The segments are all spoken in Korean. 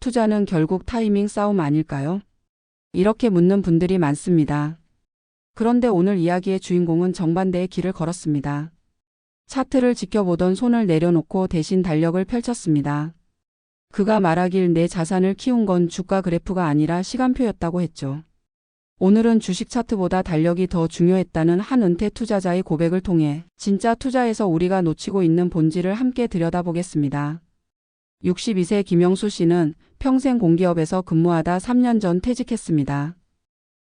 투자는 결국 타이밍 싸움 아닐까요? 이렇게 묻는 분들이 많습니다. 그런데 오늘 이야기의 주인공은 정반대의 길을 걸었습니다. 차트를 지켜보던 손을 내려놓고 대신 달력을 펼쳤습니다. 그가 말하길 내 자산을 키운 건 주가 그래프가 아니라 시간표였다고 했죠. 오늘은 주식 차트보다 달력이 더 중요했다는 한 은퇴 투자자의 고백을 통해 진짜 투자에서 우리가 놓치고 있는 본질을 함께 들여다보겠습니다. 62세 김영수 씨는 평생 공기업에서 근무하다 3년 전 퇴직했습니다.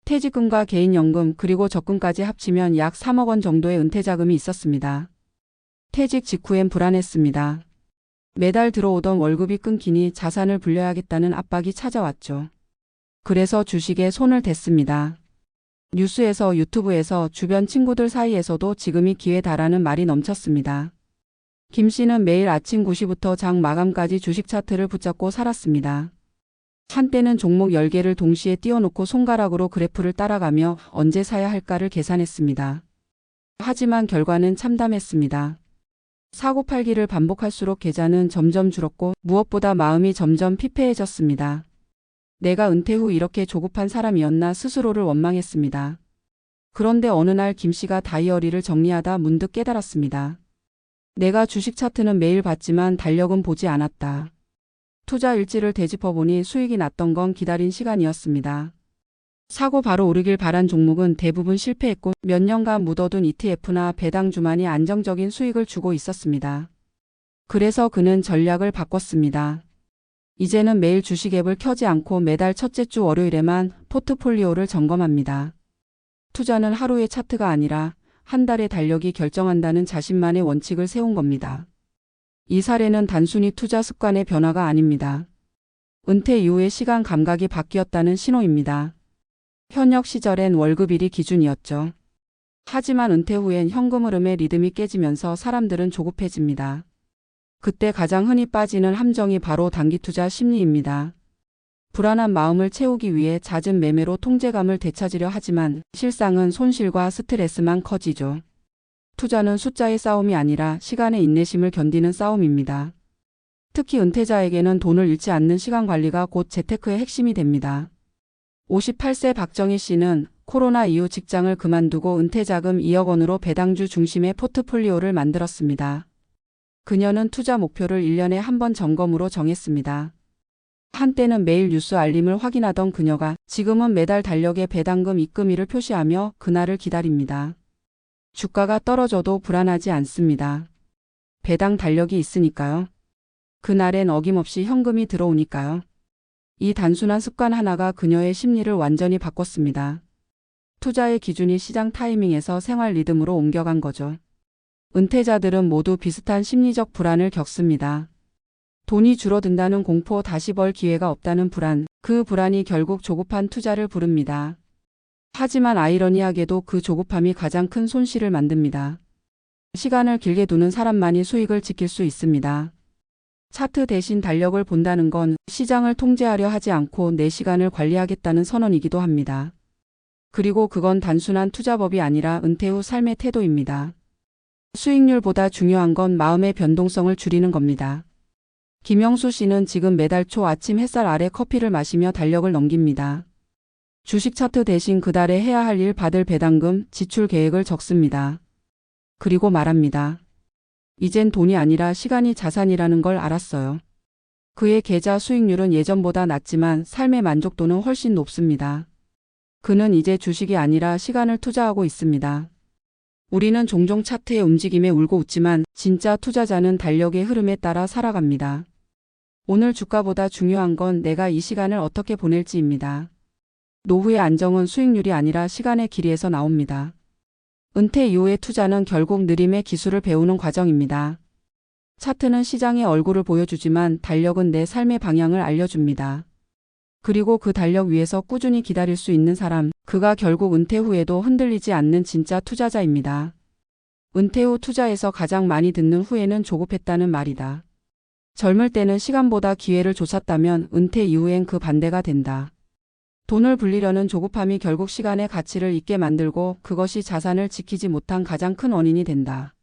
퇴직금과 개인연금 그리고 적금까지 합치면 약 3억 원 정도의 은퇴자금이 있었습니다. 퇴직 직후엔 불안했습니다. 매달 들어오던 월급이 끊기니 자산을 불려야겠다는 압박이 찾아왔죠. 그래서 주식에 손을 댔습니다. 뉴스에서 유튜브에서 주변 친구들 사이에서도 지금이 기회다라는 말이 넘쳤습니다. 김 씨는 매일 아침 9시부터 장 마감까지 주식 차트를 붙잡고 살았습니다. 한때는 종목 10개를 동시에 띄워놓고 손가락으로 그래프를 따라가며 언제 사야 할까를 계산했습니다. 하지만 결과는 참담했습니다. 사고팔기를 반복할수록 계좌는 점점 줄었고 무엇보다 마음이 점점 피폐해졌습니다. 내가 은퇴 후 이렇게 조급한 사람이었나 스스로를 원망했습니다. 그런데 어느 날 김 씨가 다이어리를 정리하다 문득 깨달았습니다. 내가 주식 차트는 매일 봤지만 달력은 보지 않았다. 투자 일지를 되짚어보니 수익이 났던 건 기다린 시간이었습니다. 사고 바로 오르길 바란 종목은 대부분 실패했고 몇 년간 묻어둔 ETF나 배당주만이 안정적인 수익을 주고 있었습니다. 그래서 그는 전략을 바꿨습니다. 이제는 매일 주식 앱을 켜지 않고 매달 첫째 주 월요일에만 포트폴리오를 점검합니다. 투자는 하루의 차트가 아니라 한 달의 달력이 결정한다는 자신만의 원칙을 세운 겁니다. 이 사례는 단순히 투자 습관의 변화가 아닙니다. 은퇴 이후의 시간 감각이 바뀌었다는 신호입니다. 현역 시절엔 월급일이 기준이었죠. 하지만 은퇴 후엔 현금 흐름의 리듬이 깨지면서 사람들은 조급해집니다. 그때 가장 흔히 빠지는 함정이 바로 단기 투자 심리입니다. 불안한 마음을 채우기 위해 잦은 매매로 통제감을 되찾으려 하지만 실상은 손실과 스트레스만 커지죠. 투자는 숫자의 싸움이 아니라 시간의 인내심을 견디는 싸움입니다. 특히 은퇴자에게는 돈을 잃지 않는 시간 관리가 곧 재테크의 핵심이 됩니다. 58세 박정희 씨는 코로나 이후 직장을 그만두고 은퇴자금 2억 원으로 배당주 중심의 포트폴리오를 만들었습니다. 그녀는 투자 목표를 1년에 한 번 점검으로 정했습니다. 한때는 매일 뉴스 알림을 확인하던 그녀가 지금은 매달 달력에 배당금 입금일을 표시하며 그날을 기다립니다. 주가가 떨어져도 불안하지 않습니다. 배당 달력이 있으니까요. 그날엔 어김없이 현금이 들어오니까요. 이 단순한 습관 하나가 그녀의 심리를 완전히 바꿨습니다. 투자의 기준이 시장 타이밍에서 생활 리듬으로 옮겨간 거죠. 은퇴자들은 모두 비슷한 심리적 불안을 겪습니다. 돈이 줄어든다는 공포, 다시 벌 기회가 없다는 불안, 그 불안이 결국 조급한 투자를 부릅니다. 하지만 아이러니하게도 그 조급함이 가장 큰 손실을 만듭니다. 시간을 길게 두는 사람만이 수익을 지킬 수 있습니다. 차트 대신 달력을 본다는 건 시장을 통제하려 하지 않고 내 시간을 관리하겠다는 선언이기도 합니다. 그리고 그건 단순한 투자법이 아니라 은퇴 후 삶의 태도입니다. 수익률보다 중요한 건 마음의 변동성을 줄이는 겁니다. 김영수 씨는 지금 매달 초 아침 햇살 아래 커피를 마시며 달력을 넘깁니다. 주식 차트 대신 그달에 해야 할 일, 받을 배당금, 지출 계획을 적습니다. 그리고 말합니다. 이젠 돈이 아니라 시간이 자산이라는 걸 알았어요. 그의 계좌 수익률은 예전보다 낮지만 삶의 만족도는 훨씬 높습니다. 그는 이제 주식이 아니라 시간을 투자하고 있습니다. 우리는 종종 차트의 움직임에 울고 웃지만 진짜 투자자는 달력의 흐름에 따라 살아갑니다. 오늘 주가보다 중요한 건 내가 이 시간을 어떻게 보낼지입니다. 노후의 안정은 수익률이 아니라 시간의 길이에서 나옵니다. 은퇴 이후의 투자는 결국 느림의 기술을 배우는 과정입니다. 차트는 시장의 얼굴을 보여주지만 달력은 내 삶의 방향을 알려줍니다. 그리고 그 달력 위에서 꾸준히 기다릴 수 있는 사람, 그가 결국 은퇴 후에도 흔들리지 않는 진짜 투자자입니다. 은퇴 후 투자에서 가장 많이 듣는 후회는 조급했다는 말이다. 젊을 때는 시간보다 기회를 쫓았다면 은퇴 이후엔 그 반대가 된다. 돈을 불리려는 조급함이 결국 시간의 가치를 잊게 만들고 그것이 자산을 지키지 못한 가장 큰 원인이 된다.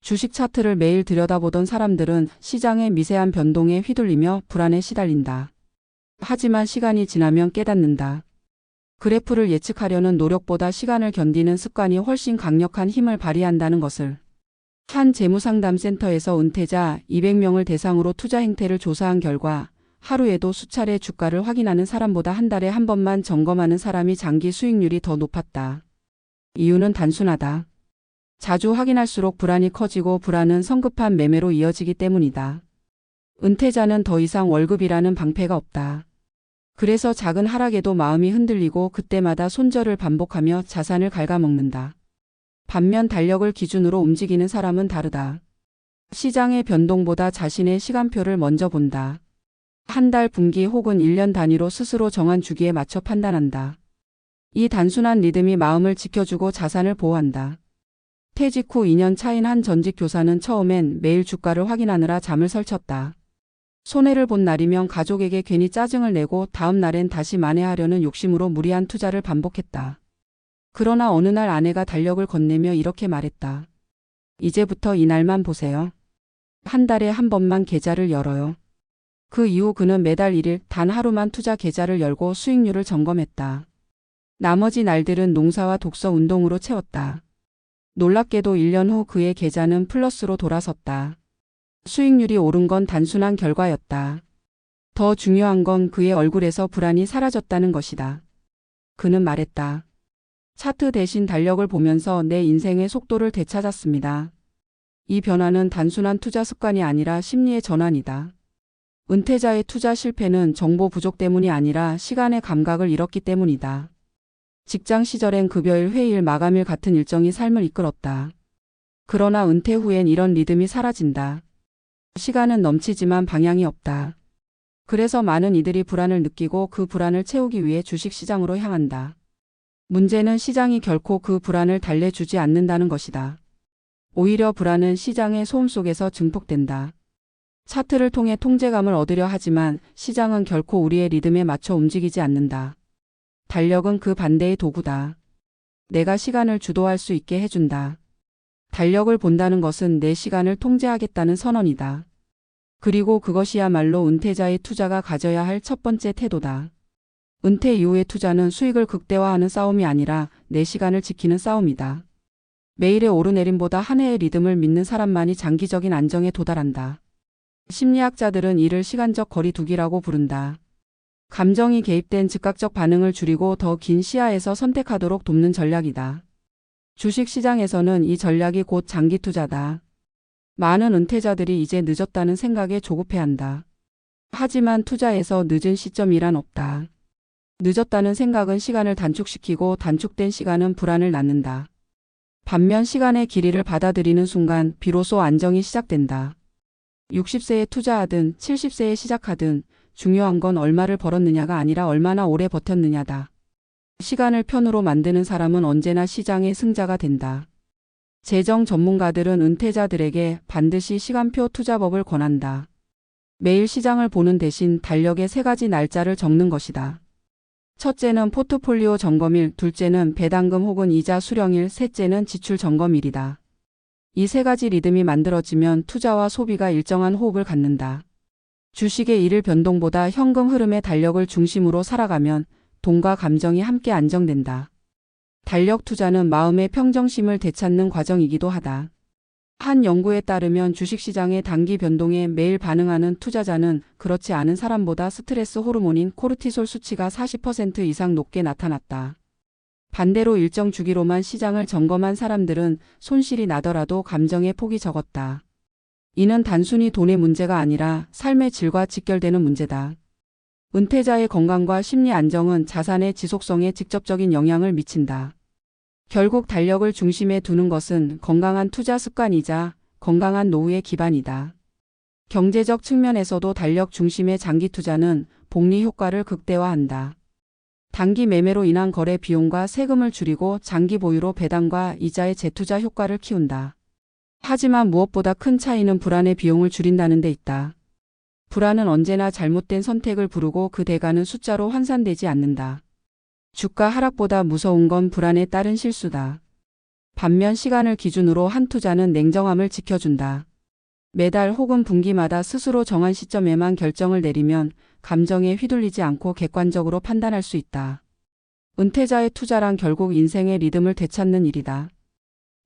주식 차트를 매일 들여다보던 사람들은 시장의 미세한 변동에 휘둘리며 불안에 시달린다. 하지만 시간이 지나면 깨닫는다. 그래프를 예측하려는 노력보다 시간을 견디는 습관이 훨씬 강력한 힘을 발휘한다는 것을. 한 재무상담센터에서 은퇴자 200명을 대상으로 투자 행태를 조사한 결과 하루에도 수차례 주가를 확인하는 사람보다 한 달에 한 번만 점검하는 사람이 장기 수익률이 더 높았다. 이유는 단순하다. 자주 확인할수록 불안이 커지고 불안은 성급한 매매로 이어지기 때문이다. 은퇴자는 더 이상 월급이라는 방패가 없다. 그래서 작은 하락에도 마음이 흔들리고 그때마다 손절을 반복하며 자산을 갉아먹는다. 반면 달력을 기준으로 움직이는 사람은 다르다. 시장의 변동보다 자신의 시간표를 먼저 본다. 한 달, 분기 혹은 1년 단위로 스스로 정한 주기에 맞춰 판단한다. 이 단순한 리듬이 마음을 지켜주고 자산을 보호한다. 퇴직 후 2년 차인 한 전직 교사는 처음엔 매일 주가를 확인하느라 잠을 설쳤다. 손해를 본 날이면 가족에게 괜히 짜증을 내고 다음 날엔 다시 만회하려는 욕심으로 무리한 투자를 반복했다. 그러나 어느 날 아내가 달력을 건네며 이렇게 말했다. 이제부터 이날만 보세요. 한 달에 한 번만 계좌를 열어요. 그 이후 그는 매달 1일 단 하루만 투자 계좌를 열고 수익률을 점검했다. 나머지 날들은 농사와 독서 운동으로 채웠다. 놀랍게도 1년 후 그의 계좌는 플러스로 돌아섰다. 수익률이 오른 건 단순한 결과였다. 더 중요한 건 그의 얼굴에서 불안이 사라졌다는 것이다. 그는 말했다. 차트 대신 달력을 보면서 내 인생의 속도를 되찾았습니다. 이 변화는 단순한 투자 습관이 아니라 심리의 전환이다. 은퇴자의 투자 실패는 정보 부족 때문이 아니라 시간의 감각을 잃었기 때문이다. 직장 시절엔 급여일, 회의일, 마감일 같은 일정이 삶을 이끌었다. 그러나 은퇴 후엔 이런 리듬이 사라진다. 시간은 넘치지만 방향이 없다. 그래서 많은 이들이 불안을 느끼고 그 불안을 채우기 위해 주식시장으로 향한다. 문제는 시장이 결코 그 불안을 달래주지 않는다는 것이다. 오히려 불안은 시장의 소음 속에서 증폭된다. 차트를 통해 통제감을 얻으려 하지만 시장은 결코 우리의 리듬에 맞춰 움직이지 않는다. 달력은 그 반대의 도구다. 내가 시간을 주도할 수 있게 해준다. 달력을 본다는 것은 내 시간을 통제하겠다는 선언이다. 그리고 그것이야말로 은퇴자의 투자가 가져야 할 첫 번째 태도다. 은퇴 이후의 투자는 수익을 극대화하는 싸움이 아니라 내 시간을 지키는 싸움이다. 매일의 오르내림보다 한 해의 리듬을 믿는 사람만이 장기적인 안정에 도달한다. 심리학자들은 이를 시간적 거리두기라고 부른다. 감정이 개입된 즉각적 반응을 줄이고 더 긴 시야에서 선택하도록 돕는 전략이다. 주식시장에서는 이 전략이 곧 장기 투자다. 많은 은퇴자들이 이제 늦었다는 생각에 조급해한다. 하지만 투자에서 늦은 시점이란 없다. 늦었다는 생각은 시간을 단축시키고 단축된 시간은 불안을 낳는다. 반면 시간의 길이를 받아들이는 순간 비로소 안정이 시작된다. 60세에 투자하든 70세에 시작하든 중요한 건 얼마를 벌었느냐가 아니라 얼마나 오래 버텼느냐다. 시간을 편으로 만드는 사람은 언제나 시장의 승자가 된다. 재정 전문가들은 은퇴자들에게 반드시 시간표 투자법을 권한다. 매일 시장을 보는 대신 달력에 3가지 날짜를 적는 것이다. 첫째는 포트폴리오 점검일, 둘째는 배당금 혹은 이자 수령일, 셋째는 지출 점검일이다. 이 3가지 리듬이 만들어지면 투자와 소비가 일정한 호흡을 갖는다. 주식의 일일 변동보다 현금 흐름의 달력을 중심으로 살아가면 돈과 감정이 함께 안정된다. 달력 투자는 마음의 평정심을 되찾는 과정이기도 하다. 한 연구에 따르면 주식시장의 단기 변동에 매일 반응하는 투자자는 그렇지 않은 사람보다 스트레스 호르몬인 코르티솔 수치가 40% 이상 높게 나타났다. 반대로 일정 주기로만 시장을 점검한 사람들은 손실이 나더라도 감정의 폭이 적었다. 이는 단순히 돈의 문제가 아니라 삶의 질과 직결되는 문제다. 은퇴자의 건강과 심리 안정은 자산의 지속성에 직접적인 영향을 미친다. 결국 달력을 중심에 두는 것은 건강한 투자 습관이자 건강한 노후의 기반이다. 경제적 측면에서도 달력 중심의 장기 투자는 복리 효과를 극대화한다. 단기 매매로 인한 거래 비용과 세금을 줄이고 장기 보유로 배당과 이자의 재투자 효과를 키운다. 하지만 무엇보다 큰 차이는 불안의 비용을 줄인다는 데 있다. 불안은 언제나 잘못된 선택을 부르고 그 대가는 숫자로 환산되지 않는다. 주가 하락보다 무서운 건 불안에 따른 실수다. 반면 시간을 기준으로 한 투자는 냉정함을 지켜준다. 매달 혹은 분기마다 스스로 정한 시점에만 결정을 내리면 감정에 휘둘리지 않고 객관적으로 판단할 수 있다. 은퇴자의 투자란 결국 인생의 리듬을 되찾는 일이다.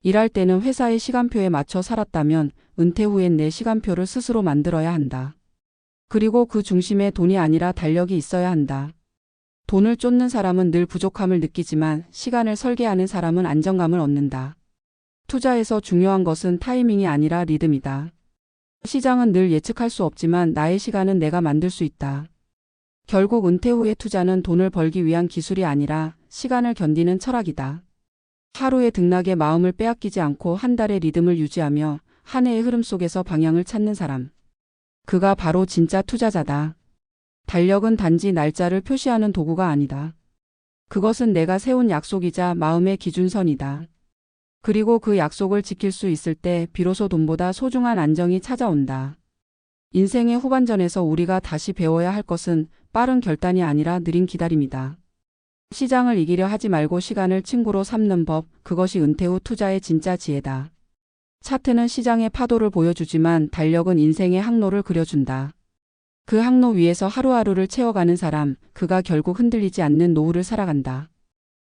일할 때는 회사의 시간표에 맞춰 살았다면 은퇴 후엔 내 시간표를 스스로 만들어야 한다. 그리고 그 중심에 돈이 아니라 달력이 있어야 한다. 돈을 쫓는 사람은 늘 부족함을 느끼지만 시간을 설계하는 사람은 안정감을 얻는다. 투자에서 중요한 것은 타이밍이 아니라 리듬이다. 시장은 늘 예측할 수 없지만 나의 시간은 내가 만들 수 있다. 결국 은퇴 후의 투자는 돈을 벌기 위한 기술이 아니라 시간을 견디는 철학이다. 하루의 등락에 마음을 빼앗기지 않고 한 달의 리듬을 유지하며 한 해의 흐름 속에서 방향을 찾는 사람. 그가 바로 진짜 투자자다. 달력은 단지 날짜를 표시하는 도구가 아니다. 그것은 내가 세운 약속이자 마음의 기준선이다. 그리고 그 약속을 지킬 수 있을 때 비로소 돈보다 소중한 안정이 찾아온다. 인생의 후반전에서 우리가 다시 배워야 할 것은 빠른 결단이 아니라 느린 기다림이다. 시장을 이기려 하지 말고 시간을 친구로 삼는 법, 그것이 은퇴 후 투자의 진짜 지혜다. 차트는 시장의 파도를 보여주지만 달력은 인생의 항로를 그려준다. 그 항로 위에서 하루하루를 채워가는 사람, 그가 결국 흔들리지 않는 노후를 살아간다.